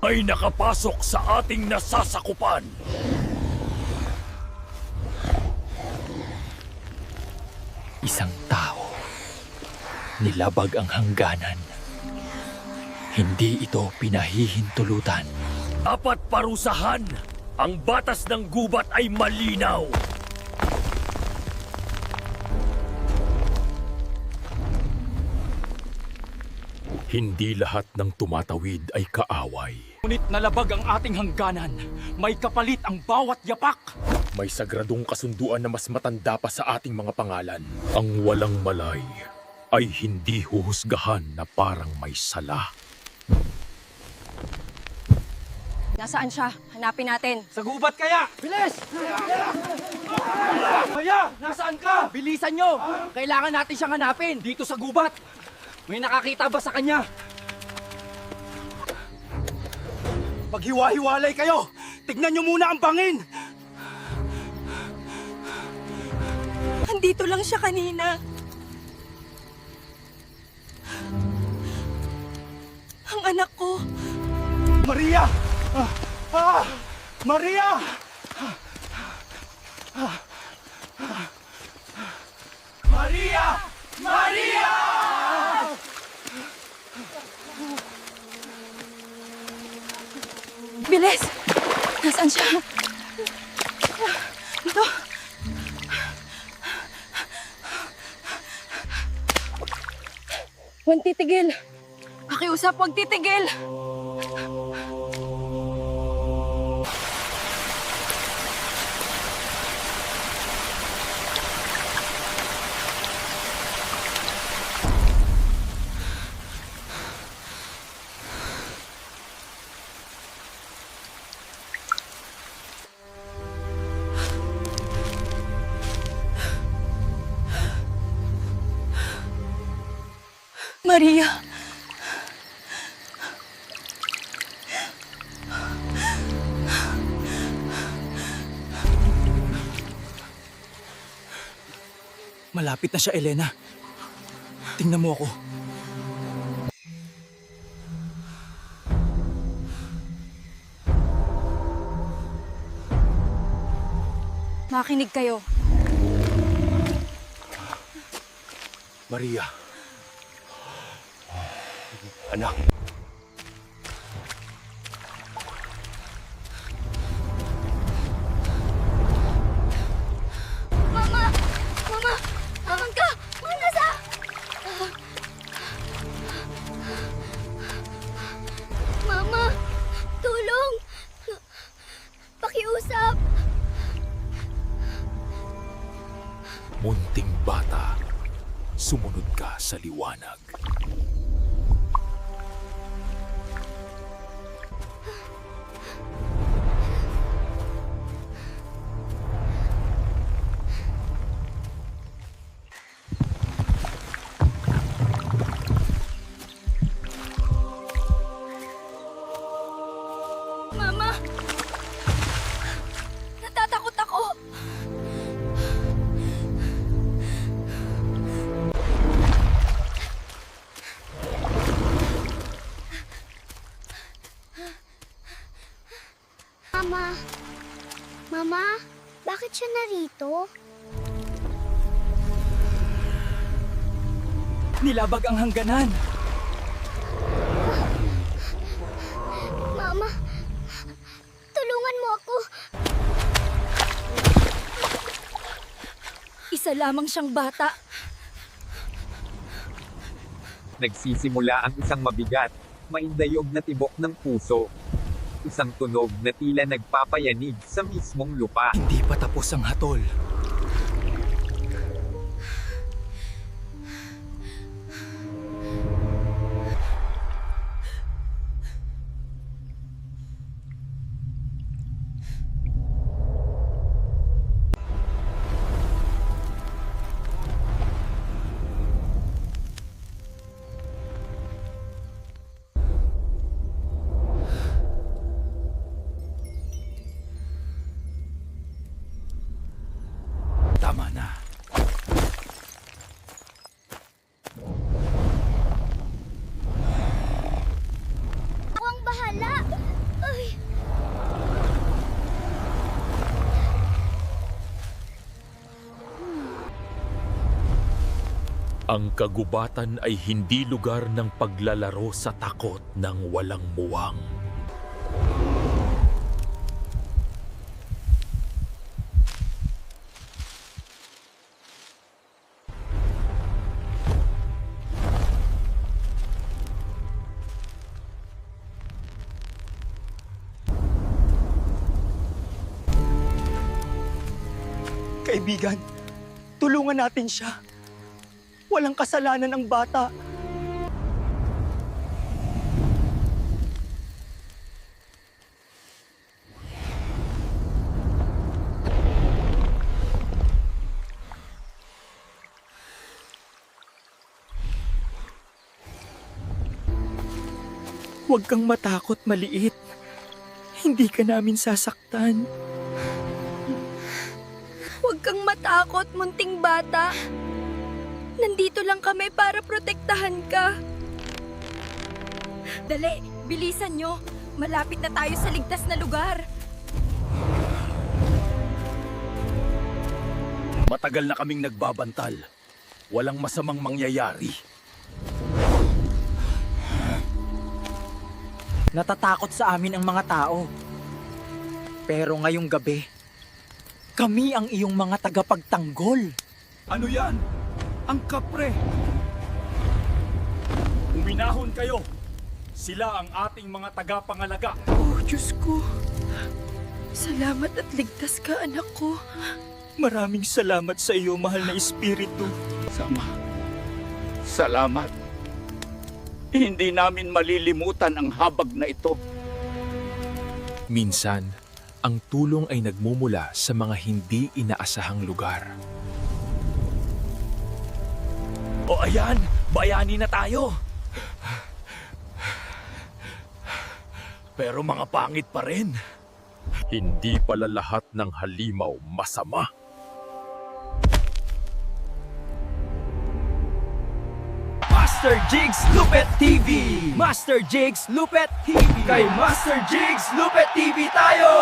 ay nakapasok sa ating nasasakupan. Isang tao, nilabag ang hangganan. Hindi ito pinahihintulutan. Dapat parusahan. Ang batas ng gubat ay malinaw. Hindi lahat ng tumatawid ay kaaway. Ngunit nalabag ang ating hangganan. May kapalit ang bawat yapak. May sagradong kasunduan na mas matanda pa sa ating mga pangalan. Ang walang malay ay hindi huhusgahan na parang may sala. Nasaan siya? Hanapin natin. Sa gubat kaya! Bilis! Maya! Nasaan ka? Bilisan nyo! Kailangan natin siyang hanapin. Dito sa gubat. May nakakita ba sa kanya? Paghiwa-hiwalay kayo! Tignan nyo muna ang bangin! Andito lang siya kanina. Ang anak ko. Maria! Maria! Maria! Maria! Bilis! Nasaan siya? Ito. Huwag titigil. Pakiusap, huwag titigil. Maria. Malapit na siya, Elena. Tingnan mo ako. Makinig kayo. Maria. Anak. Mama! Mama! Aman ka! Mana sa... Mama! Tulong! Pakiusap! Munting bata, sumunod ka sa liwanag. Mama! Natatakot ako! Mama! Mama! Bakit siya narito? Nilabag ang hangganan. Mama! Tulungan mo ako! Isa lamang siyang bata. Nagsisimula ang isang mabigat, maindayog na tibok ng puso. Isang tunog na tila nagpapayanig sa mismong lupa. Hindi pa tapos ang hatol. Ang kagubatan ay hindi lugar ng paglalaro sa takot ng walang muwang. Kaibigan, tulungan natin siya. Walang kasalanan ang bata. Huwag kang matakot, maliit. Hindi ka namin sasaktan. Huwag kang matakot, munting bata. Nandito lang kami para protektahan ka. Dali, bilisan nyo. Malapit na tayo sa ligtas na lugar. Matagal na kaming nagbabantal. Walang masamang mangyayari. Natatakot sa amin ang mga tao. Pero ngayong gabi, kami ang iyong mga tagapagtanggol. Ano yan? Ang kapre! Uminahon kayo! Sila ang ating mga tagapangalaga. Oh, Diyos ko. Salamat at ligtas ka, anak ko. Maraming salamat sa iyo, mahal na Espiritu. Sama, salamat. Hindi namin malilimutan ang habag na ito. Minsan, ang tulong ay nagmumula sa mga hindi inaasahang lugar. O ayan, bayani na tayo. Pero mga pangit pa rin. Hindi pala lahat ng halimaw masama. Master Jigs Lupet TV! Master Jigs Lupet TV! Kay Master Jigs Lupet TV tayo!